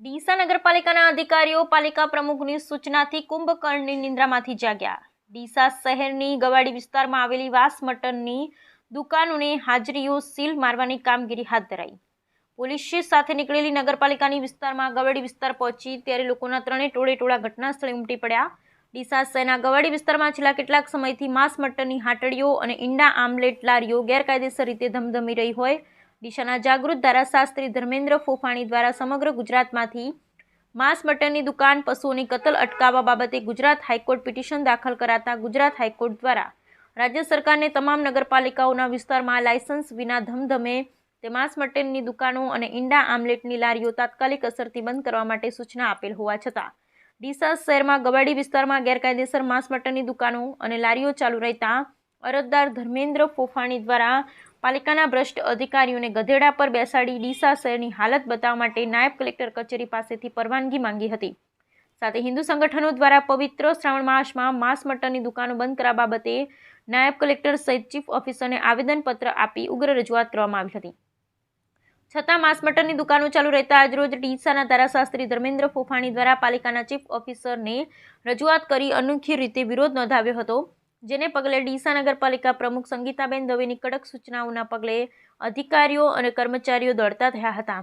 ડીસા નગરપાલિકાના અધિકારીઓ પાલિકા પ્રમુખની સૂચનાથી કુંભકર્ણની નિંદ્રામાંથી જાગ્યા। ડીસા શહેરની ગવાડી વિસ્તારમાં આવેલી વાસ મટનની દુકાનોને હાજરીઓ સીલ મારવાની કામગીરી હાથ ધરાઈ। પોલીસ સાથે નીકળેલી નગરપાલિકાની વિસ્તારમાં ગવાડી વિસ્તાર પહોંચી ત્યારે લોકોના ત્રણેય ટોળે ઘટના સ્થળે ઉમટી પડ્યા। ડીસા શહેરના ગવાડી વિસ્તારમાં છેલ્લા કેટલાક સમયથી માંસ મટનની હાટડીઓ અને ઈંડા આમલેટ લારીઓ ગેરકાયદેસર રીતે ધમધમી રહી હોય ડીસાના જાગૃત ધારાશાસ્ત્રી ધર્મેન્દ્ર ફોફાણી દ્વારા સમગ્ર ગુજરાતમાંથી માંસ મટનની દુકાન પશુઓની કતલ અટકાવવા બાબતે ગુજરાત હાઈકોર્ટ પિટિશન દાખલ કરાતા ગુજરાત હાઈકોર્ટ દ્વારા રાજ્ય સરકારને તમામ નગરપાલિકાઓના વિસ્તારમાં લાયસન્સ વિના ધમધમે તે માંસ મટનની દુકાનો અને ઈંડા આમલેટની લારીઓ તાત્કાલિક અસરથી બંધ કરવા માટે સૂચના આપેલ હોવા છતાં ડીસા શહેરમાં ગવાડી વિસ્તારમાં ગેરકાયદેસર માંસ મટનની દુકાનો અને લારીઓ ચાલુ રહેતા અરજદાર ધર્મેન્દ્ર ફોફાણી દ્વારા પાલિકાના ભ્રષ્ટ અધિકારીઓને ગધેડા પર બેસાડી ડીસા શહેરની હાલત બતાવવા માટે નાયબ કલેક્ટર કચેરી પાસેથી પરવાનગી માંગી હતી। સાથે હિન્દુ સંગઠનો દ્વારા પવિત્ર શ્રાવણ માસમાં માંસ મટનની દુકાનો બંધ કરવા બાબતે નાયબ કલેક્ટર સહિત ચીફ ઓફિસરને આવેદનપત્ર આપી ઉગ્ર રજૂઆત કરવામાં આવી હતી। છતાં માંસ મટનની દુકાનો ચાલુ રહેતા આજરોજ ડીસાના ધારાશાસ્ત્રી ધર્મેન્દ્ર ફોફાણી દ્વારા પાલિકાના ચીફ ઓફિસરને રજૂઆત કરી અનોખી રીતે વિરોધ નોંધાવ્યો હતો, જેને પગલે ડીસા નગરપાલિકા પ્રમુખ સંગીતાબેન દવેની કડક સૂચનાઓના પગલે અધિકારીઓ અને કર્મચારીઓ દોડતા થયા હતા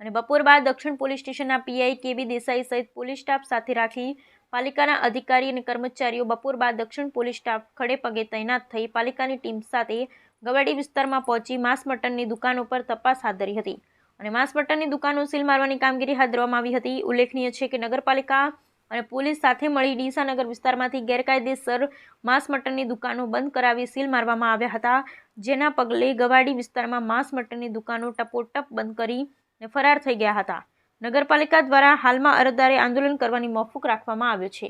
અને બપોર બાદ દક્ષિણ પોલીસ સ્ટેશનના પીઆઈ કેબી દેસાઈ સહિત પોલીસ સ્ટાફ સાથે રાખી પાલિકાના અધિકારી અને કર્મચારીઓ બપોર બાદ દક્ષિણ પોલીસ સ્ટાફ ખડે પગે તૈનાત થઈ પાલિકાની ટીમ સાથે ગવાડી વિસ્તારમાં પહોંચી માંસ મટનની દુકાનો પર તપાસ હાથ ધરી હતી અને માંસ મટનની દુકાનો સીલ મારવાની કામગીરી હાથ ધરવામાં આવી હતી। ઉલ્લેખનીય છે કે નગરપાલિકા અને પોલીસ સાથે મળી ડીસા નગર વિસ્તારમાંથી ગેરકાયદેસર માંસ મટનની દુકાનો બંધ કરાવી સીલ મારવામાં આવ્યા હતા, જેના પગલે ગવાડી વિસ્તારમાં માંસ મટનની દુકાનો ટપોટપ બંધ કરીને ફરાર થઈ ગયા હતા। નગરપાલિકા દ્વારા હાલમાં અરજદારે આંદોલન કરવાની મોકૂફ રાખવામાં આવ્યો છે।